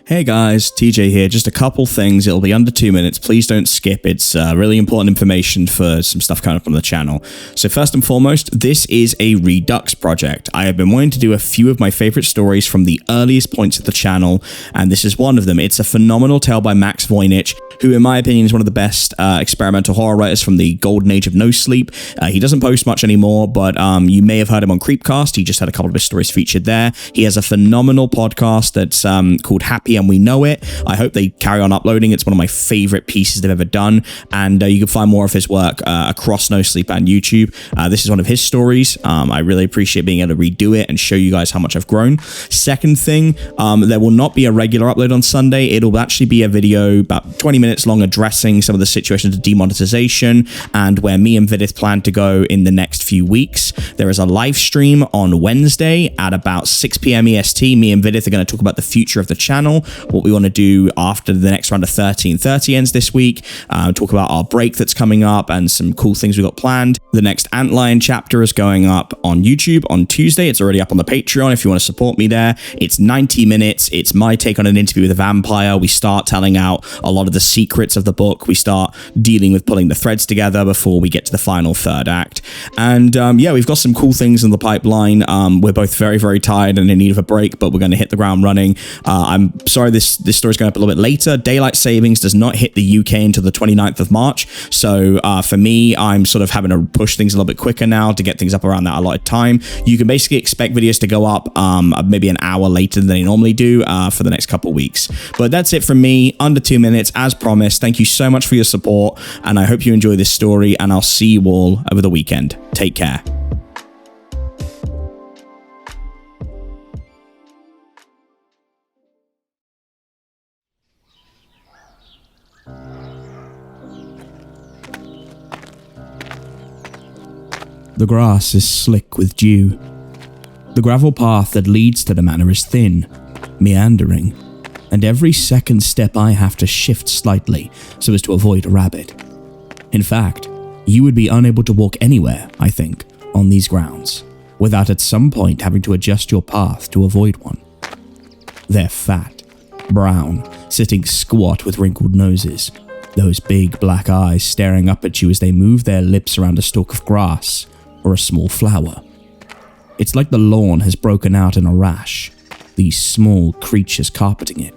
Hey guys, TJ here. Just a couple things. It'll be under 2 minutes. Please don't skip. It's really important information for some stuff coming up on the channel. So first and foremost, this is a Redux project. I have been wanting to do a few of my favorite stories from the earliest points of the channel, and this is one of them. It's a phenomenal tale by Voynich, who in my opinion is one of the best experimental horror writers from the golden age of No Sleep. He doesn't post much anymore, but you may have heard him on Creepcast. He just had a couple of his stories featured there. He has a phenomenal podcast that's called Happy and We Know It. I hope they carry on uploading. It's one of my favorite pieces they've ever done, and you can find more of his work across No Sleep and YouTube. This is one of his stories. I really appreciate being able to redo it and show you guys how much I've grown. Second thing, there will not be a regular upload on Sunday. It'll actually be a video about 20 minutes long addressing some of the situations of demonetization and where me and Vidith plan to go in the next few weeks. There is a live stream on Wednesday at about 6 p.m. EST. Me and Vidith are going to talk about the future of the channel, what we want to do after the next round of 1330 ends this week, talk about our break that's coming up and some cool things we got planned. The next Antlion chapter is going up on YouTube on Tuesday. It's already up on the Patreon if you want to support me there. It's 90 minutes. It's my take on an interview with a vampire. We start telling out a lot of the secrets of the book. We start dealing with pulling the threads together before we get to the final third act. And yeah, we've got some cool things in the pipeline. We're both very, very tired and in need of a break, but we're going to hit the ground running. I'm sorry this story's going up a little bit later. Daylight savings does not hit the UK until the 29th of March. So for me, I'm sort of having to push things a little bit quicker now to get things up around that allotted time. You can basically expect videos to go up maybe an hour later than they normally do for the next couple weeks. But that's it from me, under 2 minutes as promised. Thank you so much for your support, and I hope you enjoy this story, and I'll see you all over the weekend. Take care. The grass is slick with dew. The gravel path that leads to the manor is thin, meandering, and every second step I have to shift slightly so as to avoid a rabbit. In fact, you would be unable to walk anywhere, I think, on these grounds, without at some point having to adjust your path to avoid one. They're fat, brown, sitting squat with wrinkled noses, those big black eyes staring up at you as they move their lips around a stalk of grass or a small flower. It's like the lawn has broken out in a rash, these small creatures carpeting it.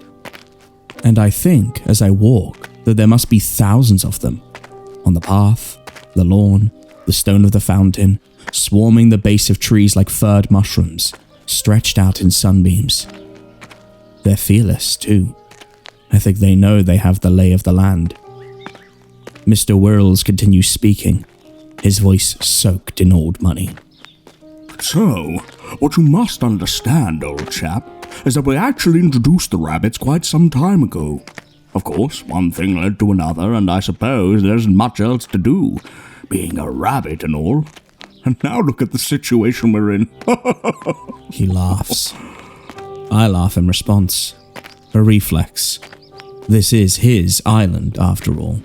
And I think, as I walk, that there must be thousands of them, on the path, the lawn, the stone of the fountain, swarming the base of trees like furred mushrooms, stretched out in sunbeams. They're fearless, too. I think they know they have the lay of the land. Mr. Whirls continues speaking, his voice soaked in old money. So, what you must understand, old chap, is that we actually introduced the rabbits quite some time ago. Of course, one thing led to another, and I suppose there isn't much else to do, being a rabbit and all. And now look at the situation we're in. He laughs. I laugh in response. A reflex. This is his island, after all,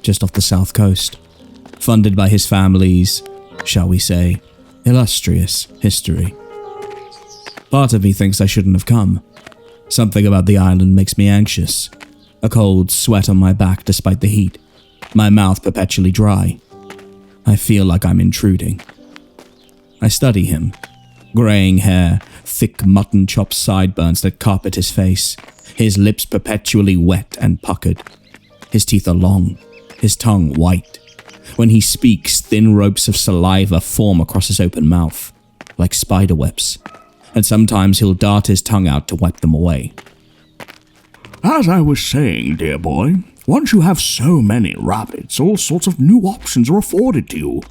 just off the south coast, funded by his family's, shall we say, illustrious history. Part of me thinks I shouldn't have come. Something about the island makes me anxious. A cold sweat on my back despite the heat. My mouth perpetually dry. I feel like I'm intruding. I study him. Graying hair, thick mutton chop sideburns that carpet his face. His lips perpetually wet and puckered. His teeth are long, his tongue white. When he speaks, thin ropes of saliva form across his open mouth, like spider webs, and sometimes he'll dart his tongue out to wipe them away. As I was saying, dear boy, once you have so many rabbits, all sorts of new options are afforded to you.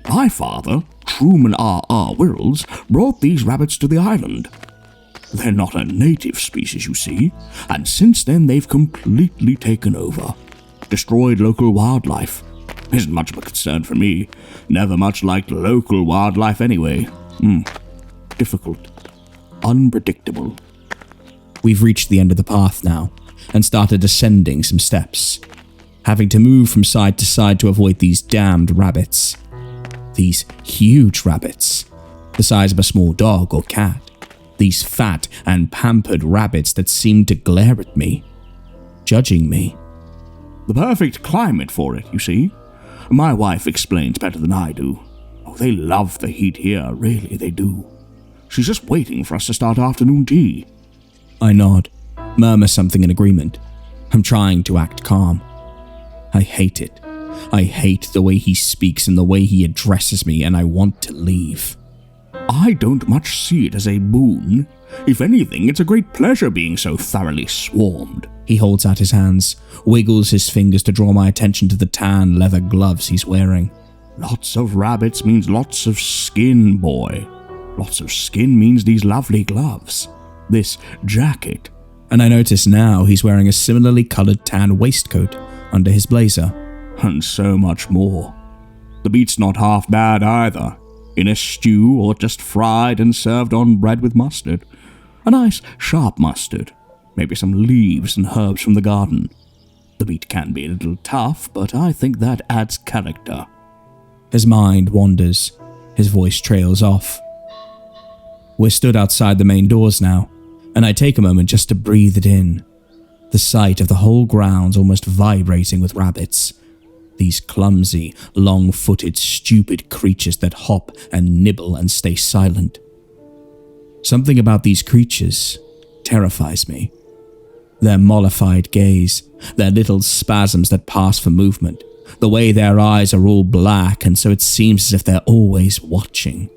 My father, Truman R.R. Whirls, brought these rabbits to the island. They're not a native species, you see, and since then they've completely taken over. Destroyed local wildlife. Isn't much of a concern for me. Never much liked local wildlife anyway. Difficult. Unpredictable. We've reached the end of the path now, and started ascending some steps, having to move from side to side to avoid these damned rabbits. These huge rabbits, the size of a small dog or cat. These fat and pampered rabbits that seemed to glare at me, judging me. The perfect climate for it, you see. My wife explains better than I do. Oh, they love the heat here, really, they do. She's just waiting for us to start afternoon tea. I nod, murmur something in agreement. I'm trying to act calm. I hate it. I hate the way he speaks and the way he addresses me, and I want to leave. I don't much see it as a boon. If anything, it's a great pleasure being so thoroughly swarmed. He holds out his hands, wiggles his fingers to draw my attention to the tan leather gloves he's wearing. Lots of rabbits means lots of skin, boy. Lots of skin means these lovely gloves. This jacket. And I notice now he's wearing a similarly coloured tan waistcoat under his blazer. And so much more. The meat's not half bad either. In a stew or just fried and served on bread with mustard. A nice sharp mustard. Maybe some leaves and herbs from the garden. The meat can be a little tough, but I think that adds character. His mind wanders. His voice trails off. We're stood outside the main doors now, and I take a moment just to breathe it in. The sight of the whole grounds almost vibrating with rabbits. These clumsy, long-footed, stupid creatures that hop and nibble and stay silent. Something about these creatures terrifies me. Their mollified gaze, their little spasms that pass for movement, the way their eyes are all black and so it seems as if they're always watching.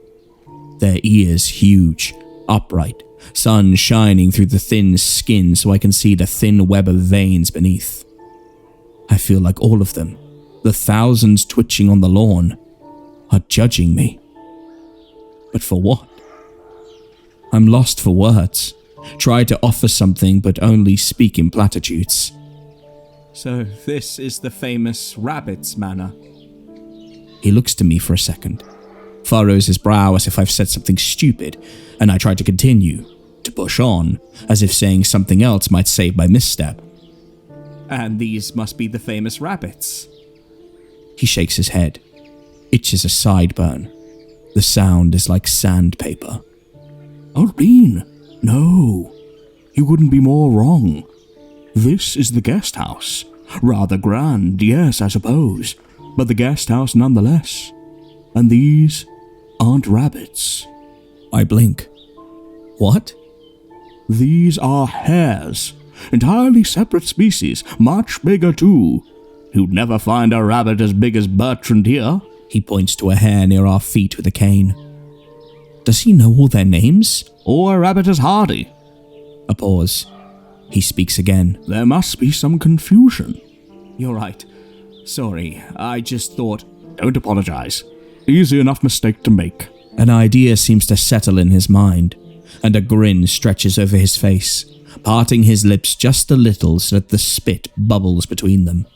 Their ears huge, upright, sun shining through the thin skin so I can see the thin web of veins beneath. I feel like all of them, the thousands twitching on the lawn, are judging me. But for what? I'm lost for words. Try to offer something but only speak in platitudes. So this is the famous Rabbit's Manor. He looks to me for a second, furrows his brow as if I've said something stupid, and I try to continue, to push on, as if saying something else might save my misstep. And these must be the famous rabbits. He shakes his head, itches a sideburn. The sound is like sandpaper. Albine, no, you couldn't be more wrong. This is the guest house. Rather grand, yes, I suppose, but the guest house nonetheless. And these aren't rabbits. I blink. What? These are hares. Entirely separate species, much bigger too. You'd never find a rabbit as big as Bertrand here. He points to a hare near our feet with a cane. Does he know all their names? Or a rabbit as hardy. A pause. He speaks again. There must be some confusion. You're right. Sorry, I just thought... Don't apologize. Easy enough mistake to make. An idea seems to settle in his mind, and a grin stretches over his face, parting his lips just a little so that the spit bubbles between them.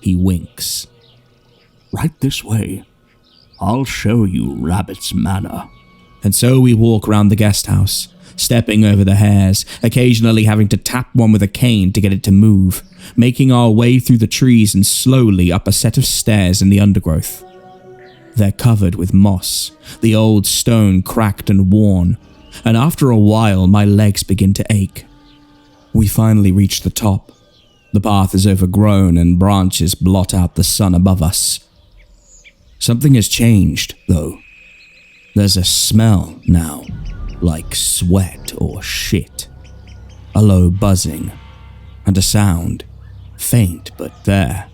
He winks. Right this way. I'll show you Rabbit's Manor. And so we walk round the guest house, stepping over the hares, occasionally having to tap one with a cane to get it to move, making our way through the trees and slowly up a set of stairs in the undergrowth. They're covered with moss, the old stone cracked and worn, and after a while my legs begin to ache. We finally reach the top. The path is overgrown and branches blot out the sun above us. Something has changed, though. There's a smell now, like sweat or shit. A low buzzing, and a sound, faint but there.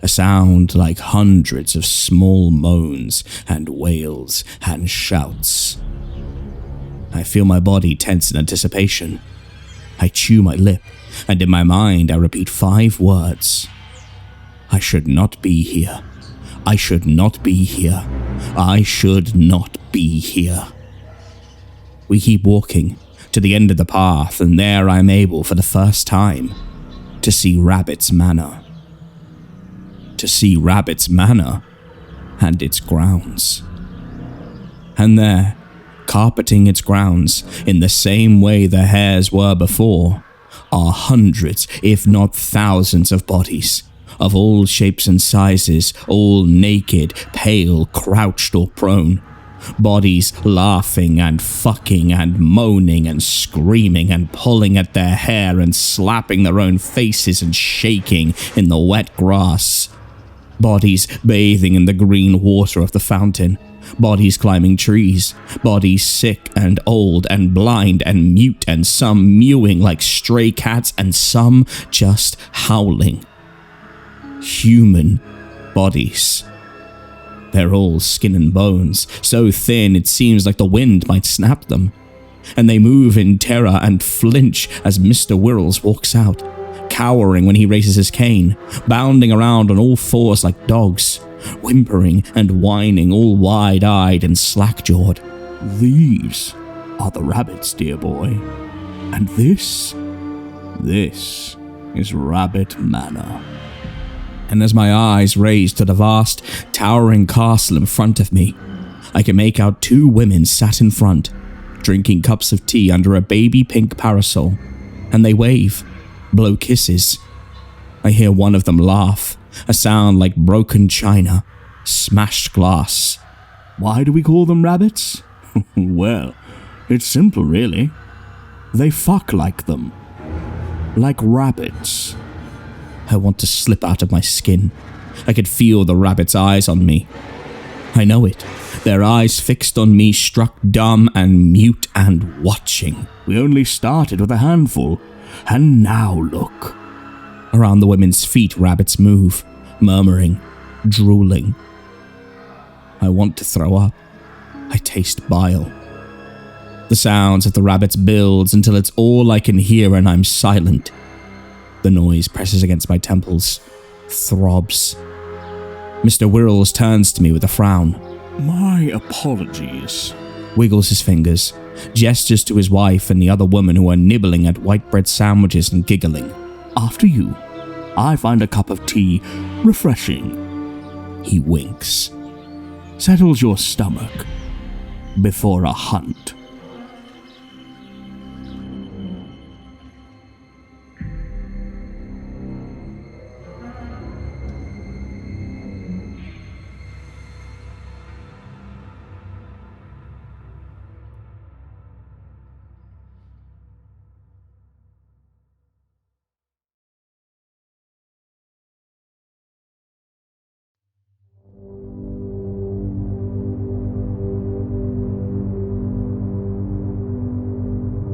A sound like hundreds of small moans and wails and shouts. I feel my body tense in anticipation. I chew my lip, and in my mind I repeat 5 words. I should not be here. I should not be here. I should not be here. We keep walking to the end of the path, and there I'm able for the first time to see Rabbit's Manor. To see Rabbit's Manor and its grounds. And there, carpeting its grounds in the same way the hares were before, are hundreds, if not thousands of bodies, of all shapes and sizes, all naked, pale, crouched or prone. Bodies laughing and fucking and moaning and screaming and pulling at their hair and slapping their own faces and shaking in the wet grass. Bodies bathing in the green water of the fountain. Bodies climbing trees. Bodies sick and old and blind and mute, and some mewing like stray cats and some just howling. Human bodies. They're all skin and bones, so thin it seems like the wind might snap them. And they move in terror and flinch as Mr. Wirrels walks out, cowering when he raises his cane, bounding around on all fours like dogs, whimpering and whining, all wide-eyed and slack-jawed. These are the rabbits, dear boy. And this is Rabbit Manor. And as my eyes raised to the vast, towering castle in front of me, I can make out two women sat in front, drinking cups of tea under a baby pink parasol, and they wave, blow kisses. I hear one of them laugh, a sound like broken china, smashed glass. Why do we call them rabbits? Well, it's simple really. They fuck like them. Like rabbits. I want to slip out of my skin. I could feel the rabbit's eyes on me. I know it. Their eyes fixed on me, struck dumb and mute and watching. We only started with a handful, and now look. Around the women's feet, rabbits move, murmuring, drooling. I want to throw up. I taste bile. The sounds of the rabbits builds until it's all I can hear and I'm silent. The noise presses against my temples, throbs. Mr. Wirrels turns to me with a frown. My apologies. Wiggles his fingers, gestures to his wife and the other woman who are nibbling at white bread sandwiches and giggling. After you, I find a cup of tea refreshing. He winks. Settles your stomach before a hunt.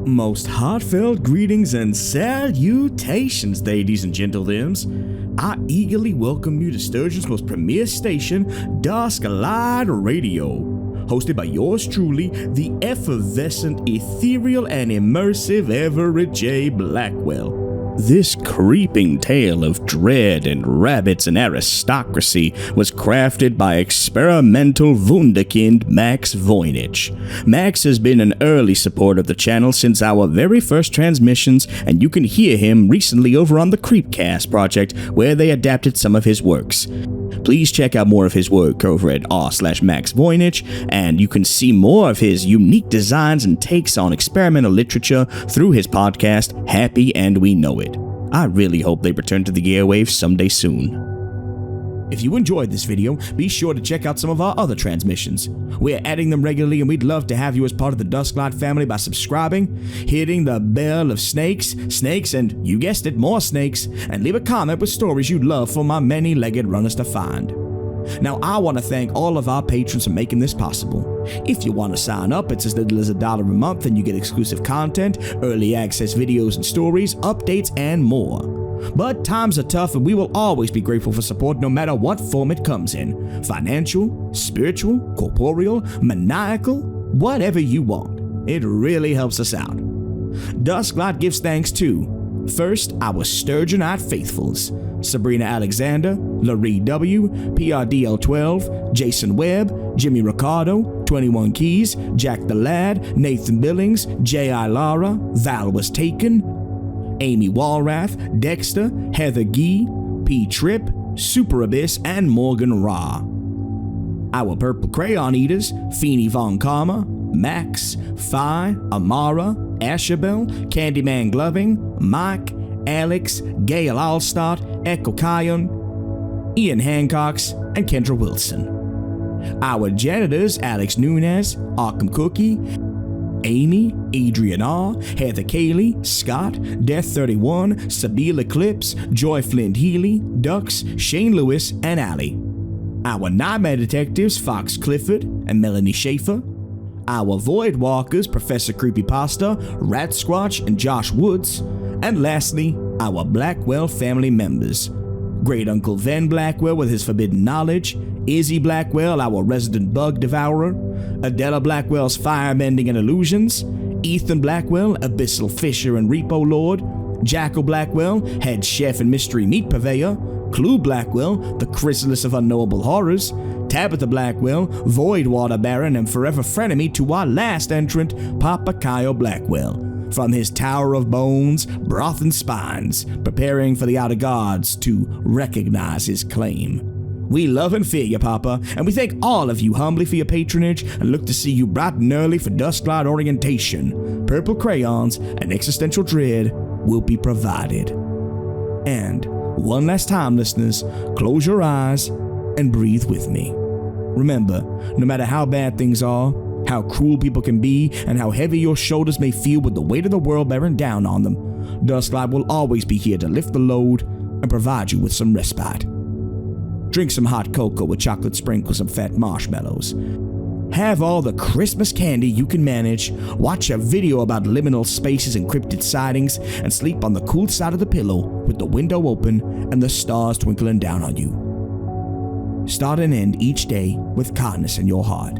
Most heartfelt greetings and salutations, ladies and gentlemen. I eagerly welcome you to Sturgeon's most premier station, Dusk Light Radio, hosted by yours truly, the effervescent, ethereal, and immersive Everett J. Blackwell. This creeping tale of dread and rabbits and aristocracy was crafted by experimental wunderkind Max Voynich. Max has been an early supporter of the channel since our very first transmissions, and you can hear him recently over on the Creepcast project, where they adapted some of his works. Please check out more of his work over at r/Max Voynich, and you can see more of his unique designs and takes on experimental literature through his podcast, Happy and We Know It. I really hope they return to the airwaves someday soon. If you enjoyed this video, be sure to check out some of our other transmissions. We're adding them regularly, and we'd love to have you as part of the Dusklight family by subscribing, hitting the bell of snakes, and you guessed it, more snakes, and leave a comment with stories you'd love for my many-legged runners to find. Now, I want to thank all of our patrons for making this possible. If you want to sign up, it's as little as $1 a month, and you get exclusive content, early access videos and stories, updates, and more. But times are tough, and we will always be grateful for support no matter what form it comes in. Financial, spiritual, corporeal, maniacal, whatever you want. It really helps us out. Dusklight gives thanks to, first, our Sturgeonite faithfuls: Sabrina Alexander, Laree W, PRDL12, Jason Webb, Jimmy Ricardo, 21 Keys, Jack the Lad, Nathan Billings, J.I. Lara, Val Was Taken, Amy Walrath, Dexter, Heather Gee, P. Tripp, Super Abyss, and Morgan Ra. Our Purple Crayon Eaters: Feeny Von Karma, Max, Phi, Amara, Ashabel, Candyman Gloving, Mike, Alex, Gail Allstott, Echo Kion, Ian Hancocks, and Kendra Wilson. Our janitors, Alex Nunez, Arkham Cookie, Amy, Adrian R., Heather Cayley, Scott, Death31, Sabine Eclipse, Joy Flint Healy, Dux, Shane Lewis, and Allie. Our Nightmare Detectives, Fox Clifford and Melanie Schaefer. Our Void Walkers, Professor Creepypasta, Rat Squatch, and Josh Woods. And lastly, our Blackwell family members. Great Uncle Ven Blackwell with his forbidden knowledge, Izzy Blackwell, our resident bug devourer, Adela Blackwell's firebending and illusions, Ethan Blackwell, abyssal fisher and repo lord, Jackal Blackwell, head chef and mystery meat purveyor, Clue Blackwell, the chrysalis of unknowable horrors, Tabitha Blackwell, void water baron and forever frenemy to our last entrant, Papa Kyle Blackwell, from his tower of bones, broth and spines, preparing for the outer gods to recognize his claim. We love and fear you, Papa, and we thank all of you humbly for your patronage and look to see you bright and early for Dusklight orientation. Purple crayons and existential dread will be provided. And one last time, listeners, close your eyes and breathe with me. Remember, no matter how bad things are, how cruel people can be, and how heavy your shoulders may feel with the weight of the world bearing down on them, Dusklight will always be here to lift the load and provide you with some respite. Drink some hot cocoa with chocolate sprinkles and fat marshmallows. Have all the Christmas candy you can manage, watch a video about liminal spaces and cryptid sightings, and sleep on the cool side of the pillow with the window open and the stars twinkling down on you. Start and end each day with kindness in your heart.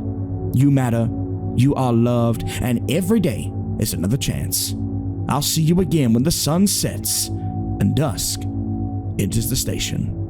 You matter, you are loved, and every day is another chance. I'll see you again when the sun sets and dusk enters the station.